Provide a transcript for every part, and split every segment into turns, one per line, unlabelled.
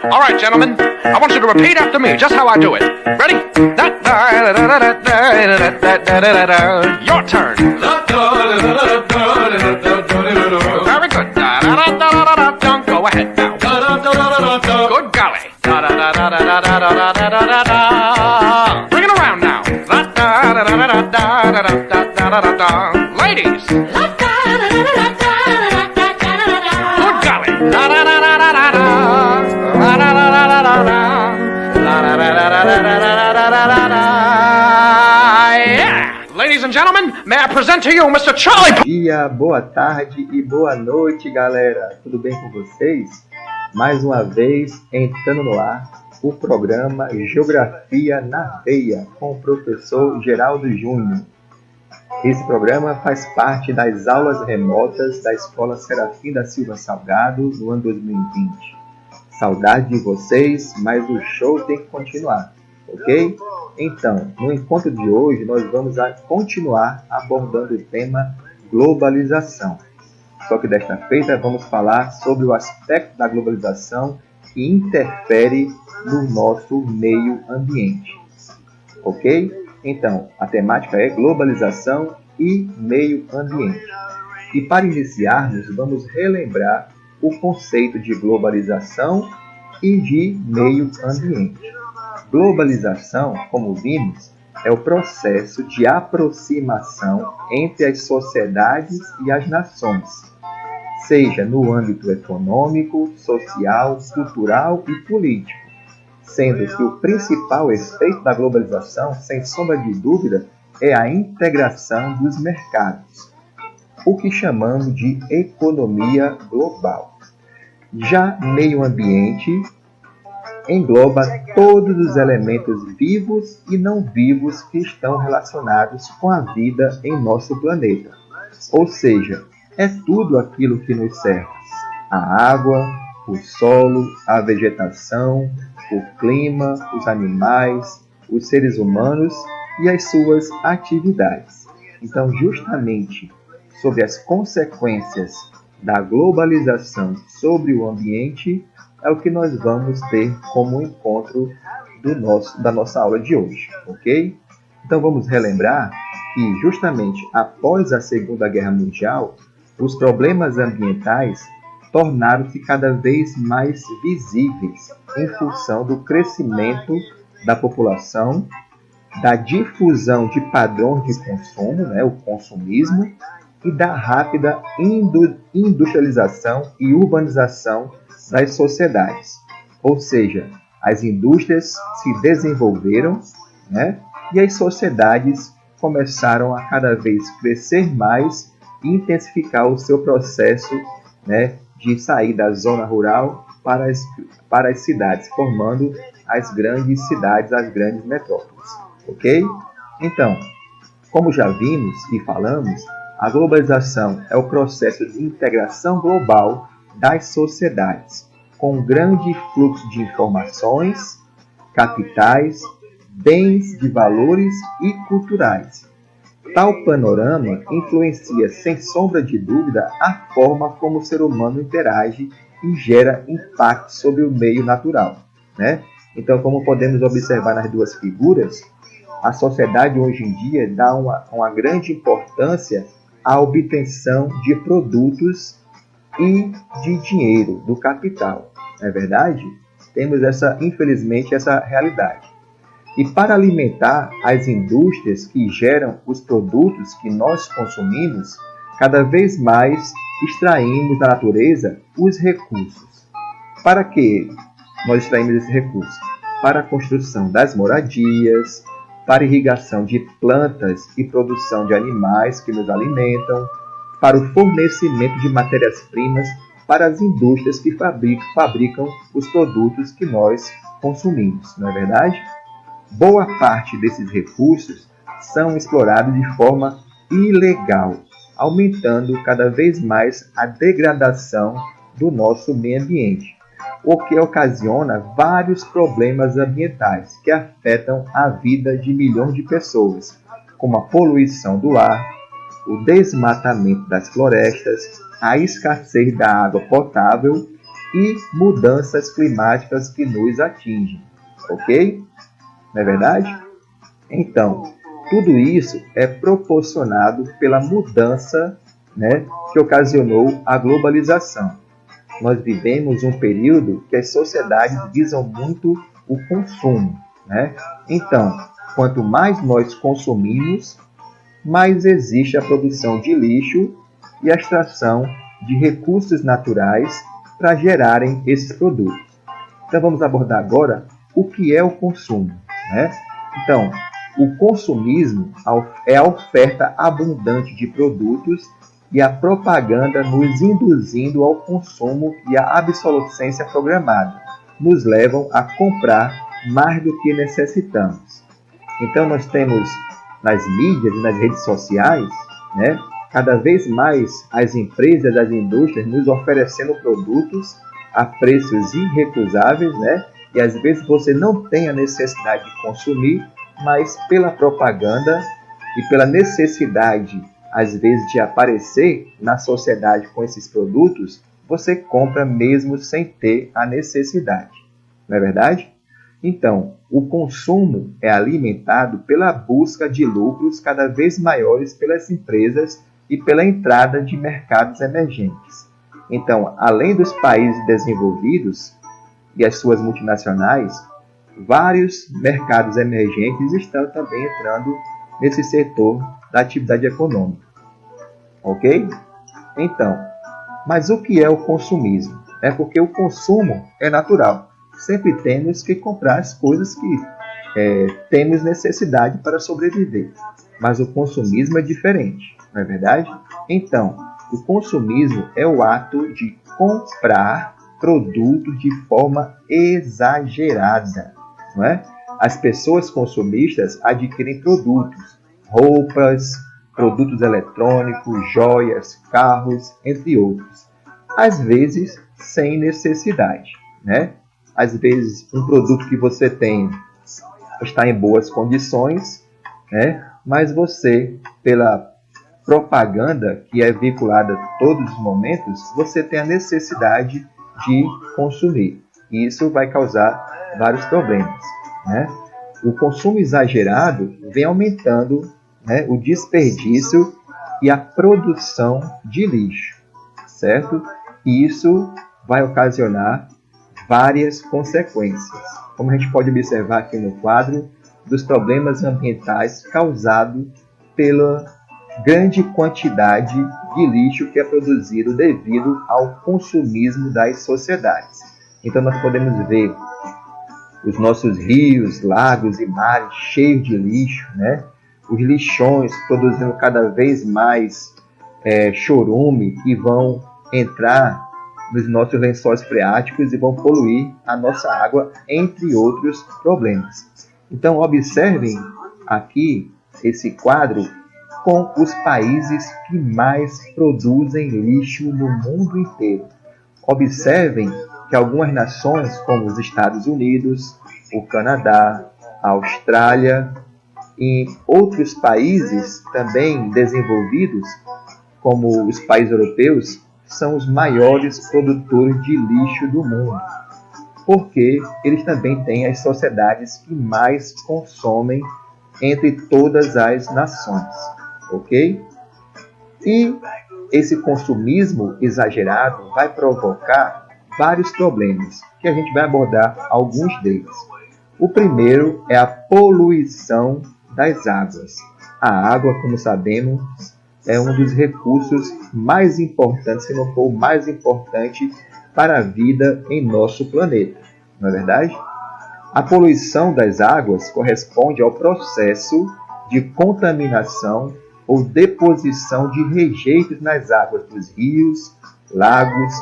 All right, gentlemen, I want you to repeat after me just how I do it. Ready? Your turn. Very good. Go ahead now. Good golly. Bring it around now. Ladies. Good golly. Yeah. Ladies and gentlemen, may I present to you Mr. Charlie.
Bom dia, boa tarde e boa noite, galera. Tudo bem com vocês? Mais uma vez, entrando no ar, o programa Geografia na Veia, com o professor Geraldo Júnior. Esse programa faz parte das aulas remotas da Escola Serafim da Silva Salgado no ano 2020. Saudade de vocês, mas o show tem que continuar, ok? Então, no encontro de hoje, nós vamos continuar abordando o tema globalização. Só que desta feita vamos falar sobre o aspecto da globalização que interfere no nosso meio ambiente, ok? Então, a temática é globalização e meio ambiente. E para iniciarmos, vamos relembrar o conceito de globalização e de meio ambiente. Globalização, como vimos, é o processo de aproximação entre as sociedades e as nações, seja no âmbito econômico, social, cultural e político, sendo que o principal efeito da globalização, sem sombra de dúvida, é a integração dos mercados, o que chamamos de economia global. Já meio ambiente engloba todos os elementos vivos e não vivos que estão relacionados com a vida em nosso planeta. Ou seja, é tudo aquilo que nos cerca: a água, o solo, a vegetação, o clima, os animais, os seres humanos e as suas atividades. Então, justamente sobre as consequências da globalização sobre o ambiente é o que nós vamos ter como encontro da nossa aula de hoje, ok? Então vamos relembrar que justamente após a Segunda Guerra Mundial, os problemas ambientais tornaram-se cada vez mais visíveis em função do crescimento da população, da difusão de padrões de consumo, o consumismo, e da rápida industrialização e urbanização das sociedades. Ou seja, as indústrias se desenvolveram, e as sociedades começaram a cada vez crescer mais e intensificar o seu processo, de sair da zona rural para as cidades, formando as grandes cidades, as grandes metrópoles. Ok? Então, como já vimos e falamos, a globalização é o processo de integração global das sociedades, com um grande fluxo de informações, capitais, bens de valores e culturais. Tal panorama influencia, sem sombra de dúvida, a forma como o ser humano interage e gera impacto sobre o meio natural. Então, como podemos observar nas duas figuras, a sociedade hoje em dia dá uma grande importância à obtenção de produtos e de dinheiro, do capital. Não é verdade? Temos infelizmente, essa realidade. E para alimentar as indústrias que geram os produtos que nós consumimos, cada vez mais extraímos da natureza os recursos. Para que nós extraímos esses recursos? Para a construção das moradias, para a irrigação de plantas e produção de animais que nos alimentam, para o fornecimento de matérias-primas para as indústrias que fabricam os produtos que nós consumimos, não é verdade? Boa parte desses recursos são explorados de forma ilegal, aumentando cada vez mais a degradação do nosso meio ambiente, o que ocasiona vários problemas ambientais que afetam a vida de milhões de pessoas, como a poluição do ar, o desmatamento das florestas, a escassez da água potável e mudanças climáticas que nos atingem, ok? Não é verdade? Então, tudo isso é proporcionado pela mudança, né, que ocasionou a globalização. Nós vivemos um período que as sociedades visam muito o consumo, né? Então, quanto mais nós consumimos, mais existe a produção de lixo e a extração de recursos naturais para gerarem esses produtos. Então vamos abordar agora o que é o consumo, né? Então, o consumismo é a oferta abundante de produtos e a propaganda nos induzindo ao consumo e à obsolescência programada nos levam a comprar mais do que necessitamos. Então nós temos nas mídias e nas redes sociais, né, cada vez mais as empresas, as indústrias nos oferecendo produtos a preços irrecusáveis, né? E às vezes você não tem a necessidade de consumir, mas pela propaganda e pela necessidade, às vezes, de aparecer na sociedade com esses produtos, você compra mesmo sem ter a necessidade. Não é verdade? Então, o consumo é alimentado pela busca de lucros cada vez maiores pelas empresas e pela entrada de mercados emergentes. Então, além dos países desenvolvidos e as suas multinacionais, vários mercados emergentes estão também entrando nesse setor da atividade econômica. Ok? Então, mas o que é o consumismo? É porque o consumo é natural. Sempre temos que comprar as coisas que temos necessidade para sobreviver. Mas o consumismo é diferente, não é verdade? Então, o consumismo é o ato de comprar produtos de forma exagerada, não é? As pessoas consumistas adquirem produtos, roupas, produtos eletrônicos, joias, carros, entre outros. Às vezes, sem necessidade, né? Às vezes, um produto que você tem está em boas condições, né? Mas você, pela propaganda que é veiculada a todos os momentos, você tem a necessidade de consumir. E isso vai causar vários problemas, né? O consumo exagerado vem aumentando, né, o desperdício e a produção de lixo, certo? E isso vai ocasionar várias consequências, como a gente pode observar aqui no quadro, dos problemas ambientais causados pela grande quantidade de lixo que é produzido devido ao consumismo das sociedades. Então nós podemos ver os nossos rios, lagos e mares cheios de lixo, né? Os lixões produzindo cada vez mais chorume e vão entrar nos nossos lençóis freáticos e vão poluir a nossa água, entre outros problemas. Então, observem aqui esse quadro com os países que mais produzem lixo no mundo inteiro. Observem que algumas nações, como os Estados Unidos, o Canadá, a Austrália e outros países também desenvolvidos, como os países europeus, são os maiores produtores de lixo do mundo, porque eles também têm as sociedades que mais consomem entre todas as nações, ok? E esse consumismo exagerado vai provocar vários problemas, que a gente vai abordar alguns deles. O primeiro é a poluição das águas. A água, como sabemos, é um dos recursos mais importantes, se não for o mais importante, para a vida em nosso planeta, não é verdade? A poluição das águas corresponde ao processo de contaminação ou deposição de rejeitos nas águas dos rios, lagos,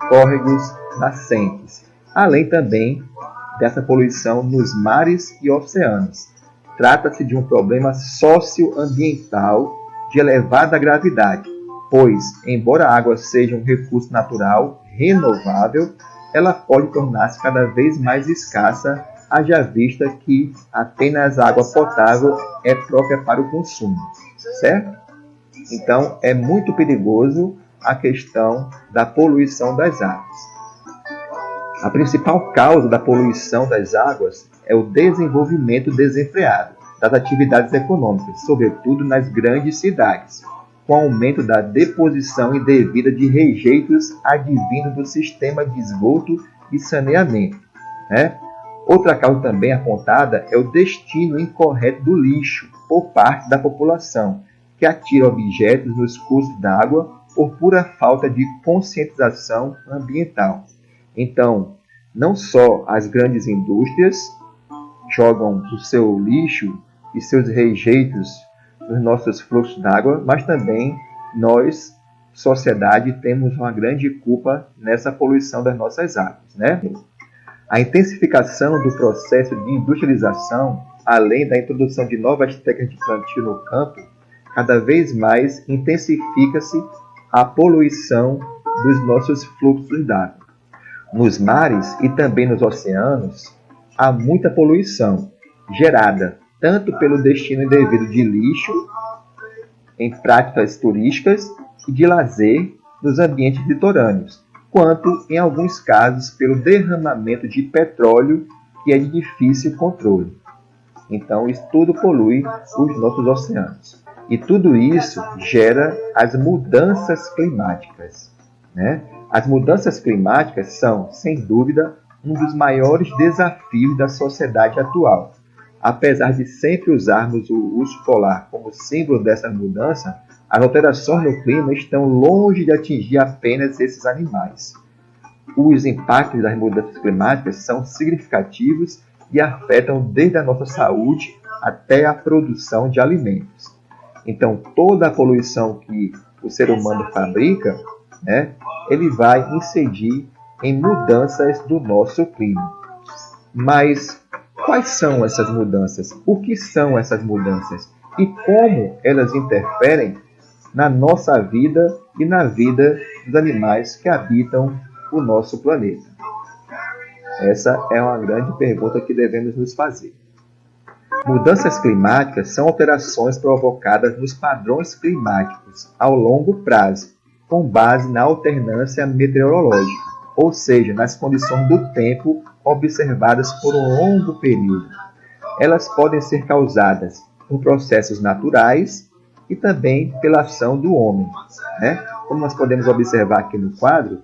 córregos, nascentes, além também dessa poluição nos mares e oceanos. Trata-se de um problema socioambiental de elevada gravidade, pois, embora a água seja um recurso natural renovável, ela pode tornar-se cada vez mais escassa, haja vista que apenas a água potável é própria para o consumo, certo? Então, é muito perigoso a questão da poluição das águas. A principal causa da poluição das águas é o desenvolvimento desenfreado das atividades econômicas, sobretudo nas grandes cidades, com o aumento da deposição indevida de rejeitos advindo do sistema de esgoto e saneamento, né? Outra causa também apontada é o destino incorreto do lixo por parte da população, que atira objetos nos cursos d'água por pura falta de conscientização ambiental. Então, não só as grandes indústrias jogam o seu lixo e seus rejeitos nos nossos fluxos d'água, mas também nós, sociedade, temos uma grande culpa nessa poluição das nossas águas, né? A intensificação do processo de industrialização, além da introdução de novas técnicas de plantio no campo, cada vez mais intensifica-se a poluição dos nossos fluxos d'água. Nos mares e também nos oceanos, há muita poluição, gerada tanto pelo destino indevido de lixo em práticas turísticas e de lazer nos ambientes litorâneos, quanto, em alguns casos, pelo derramamento de petróleo que é de difícil controle. Então, isso tudo polui os nossos oceanos. E tudo isso gera as mudanças climáticas, né? As mudanças climáticas são, sem dúvida, um dos maiores desafios da sociedade atual. Apesar de sempre usarmos o urso polar como símbolo dessa mudança, as alterações no clima estão longe de atingir apenas esses animais. Os impactos das mudanças climáticas são significativos e afetam desde a nossa saúde até a produção de alimentos. Então, toda a poluição que o ser humano fabrica, né, ele vai incidir em mudanças do nosso clima. Mas quais são essas mudanças? O que são essas mudanças? E como elas interferem na nossa vida e na vida dos animais que habitam o nosso planeta? Essa é uma grande pergunta que devemos nos fazer. Mudanças climáticas são alterações provocadas nos padrões climáticos ao longo prazo, com base na alternância meteorológica, ou seja, nas condições do tempo observadas por um longo período. Elas podem ser causadas por processos naturais e também pela ação do homem, né? Como nós podemos observar aqui no quadro,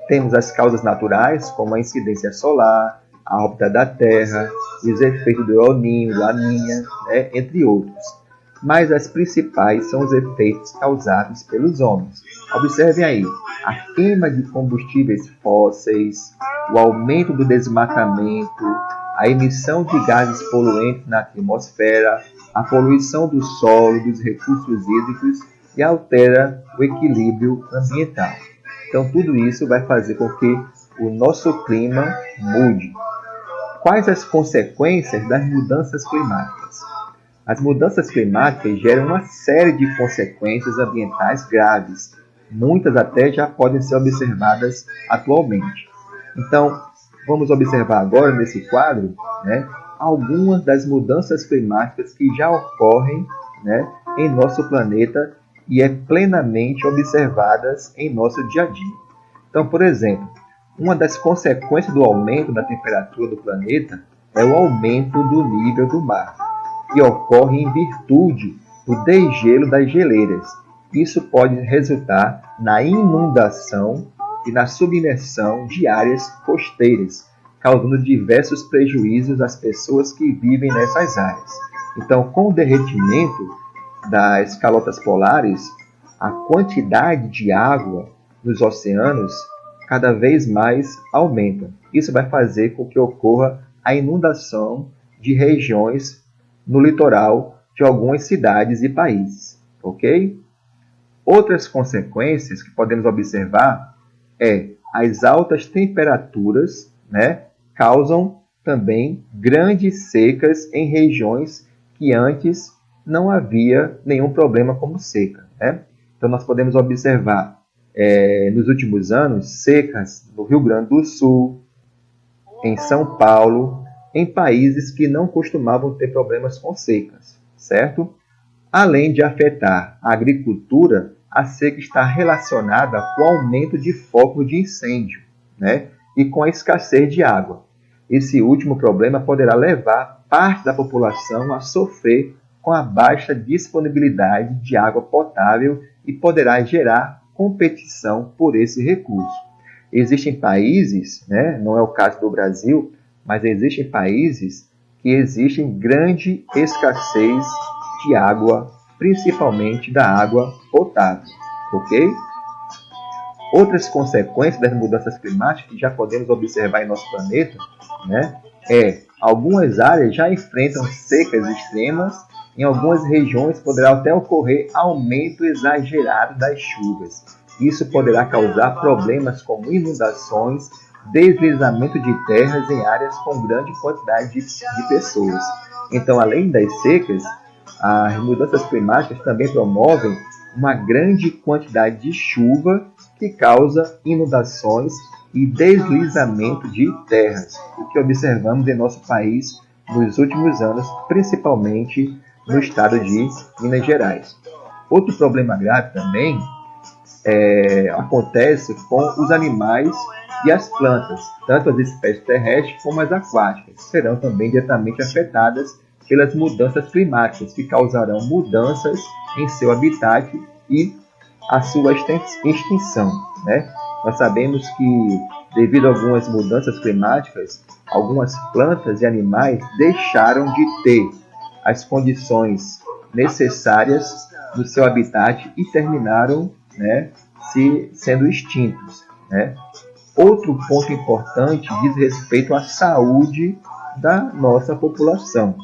temos as causas naturais, como a incidência solar, a órbita da Terra, os efeitos do El Niño, Laninha, né? Entre outros. Mas as principais são os efeitos causados pelos homens. Observem aí, a queima de combustíveis fósseis, o aumento do desmatamento, a emissão de gases poluentes na atmosfera, a poluição do solo, dos recursos hídricos e altera o equilíbrio ambiental. Então, tudo isso vai fazer com que o nosso clima mude. Quais as consequências das mudanças climáticas? As mudanças climáticas geram uma série de consequências ambientais graves. Muitas até já podem ser observadas atualmente. Então, vamos observar agora nesse quadro, né, algumas das mudanças climáticas que já ocorrem, né, em nosso planeta e é plenamente observadas em nosso dia a dia. Então, por exemplo, uma das consequências do aumento da temperatura do planeta é o aumento do nível do mar, que ocorre em virtude do degelo das geleiras. Isso pode resultar na inundação e na submersão de áreas costeiras, causando diversos prejuízos às pessoas que vivem nessas áreas. Então, com o derretimento das calotas polares, a quantidade de água nos oceanos cada vez mais aumenta. Isso vai fazer com que ocorra a inundação de regiões no litoral de algumas cidades e países, ok? Outras consequências que podemos observar é as altas temperaturas, né, causam também grandes secas em regiões que antes não havia nenhum problema como seca, né? Então nós podemos observar nos últimos anos secas no Rio Grande do Sul, em São Paulo, em países que não costumavam ter problemas com secas, certo? Além de afetar a agricultura, a seca está relacionada com o aumento de focos de incêndio, né? e com a escassez de água. Esse último problema poderá levar parte da população a sofrer com a baixa disponibilidade de água potável e poderá gerar competição por esse recurso. Existem países, não é o caso do Brasil, mas existem países que existem grande escassez de água, principalmente da água potável, ok? Outras consequências das mudanças climáticas que já podemos observar em nosso planeta, algumas áreas já enfrentam secas extremas, em algumas regiões poderá até ocorrer aumento exagerado das chuvas. Isso poderá causar problemas como inundações, deslizamento de terras em áreas com grande quantidade de pessoas. Então, além das secas, as mudanças climáticas também promovem uma grande quantidade de chuva que causa inundações e deslizamento de terras, o que observamos em nosso país nos últimos anos, principalmente no estado de Minas Gerais. Outro problema grave também acontece com os animais e as plantas, tanto as espécies terrestres como as aquáticas, serão também diretamente afetadas pelas mudanças climáticas, que causarão mudanças em seu habitat e a sua extinção. Nós sabemos que, devido a algumas mudanças climáticas, algumas plantas e animais deixaram de ter as condições necessárias no seu habitat e terminaram sendo extintos. Outro ponto importante diz respeito à saúde da nossa população.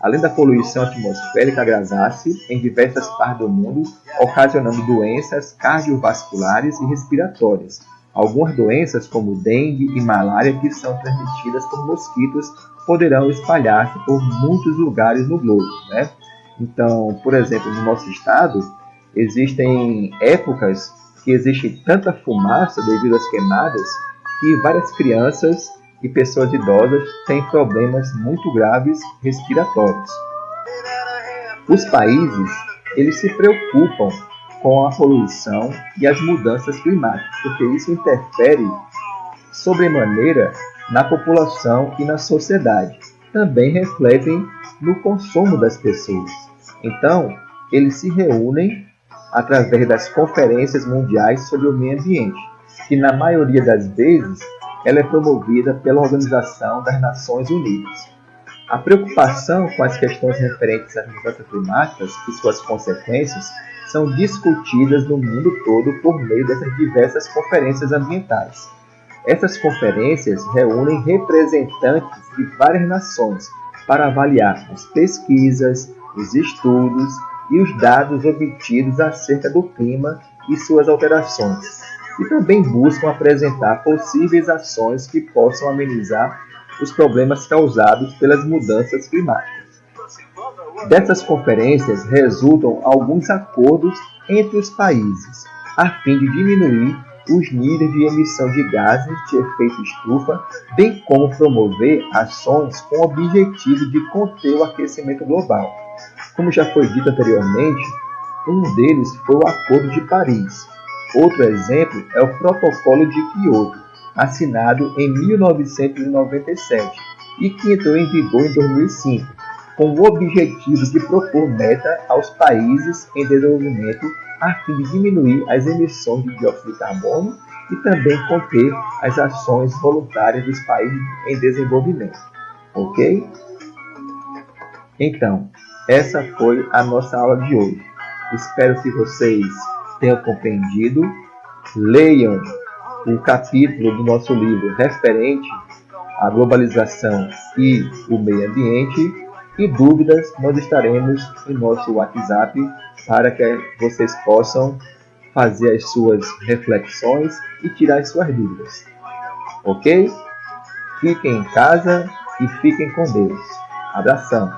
Além da poluição atmosférica agravar-se em diversas partes do mundo, ocasionando doenças cardiovasculares e respiratórias. Algumas doenças, como dengue e malária, que são transmitidas por mosquitos, poderão espalhar-se por muitos lugares no globo. Então, por exemplo, no nosso estado, existem épocas que existe tanta fumaça devido às queimadas que várias crianças e pessoas idosas têm problemas muito graves respiratórios. Os países, eles se preocupam com a poluição e as mudanças climáticas, porque isso interfere sobremaneira na população e na sociedade. Também refletem no consumo das pessoas. Então, eles se reúnem através das conferências mundiais sobre o meio ambiente, que na maioria das vezes ela é promovida pela Organização das Nações Unidas. A preocupação com as questões referentes às mudanças climáticas e suas consequências são discutidas no mundo todo por meio dessas diversas conferências ambientais. Essas conferências reúnem representantes de várias nações para avaliar as pesquisas, os estudos e os dados obtidos acerca do clima e suas alterações, e também buscam apresentar possíveis ações que possam amenizar os problemas causados pelas mudanças climáticas. Dessas conferências resultam alguns acordos entre os países, a fim de diminuir os níveis de emissão de gases de efeito estufa, bem como promover ações com o objetivo de conter o aquecimento global. Como já foi dito anteriormente, um deles foi o Acordo de Paris. Outro exemplo é o Protocolo de Kyoto, assinado em 1997 e que entrou em vigor em 2005, com o objetivo de propor meta aos países em desenvolvimento a fim de diminuir as emissões de dióxido de carbono e também conter as ações voluntárias dos países em desenvolvimento. Ok? Então, essa foi a nossa aula de hoje. Espero que vocês tenham compreendido. Leiam o capítulo do nosso livro referente à globalização e o meio ambiente. E dúvidas, nós estaremos em nosso WhatsApp para que vocês possam fazer as suas reflexões e tirar as suas dúvidas. Ok? Fiquem em casa e fiquem com Deus. Abração!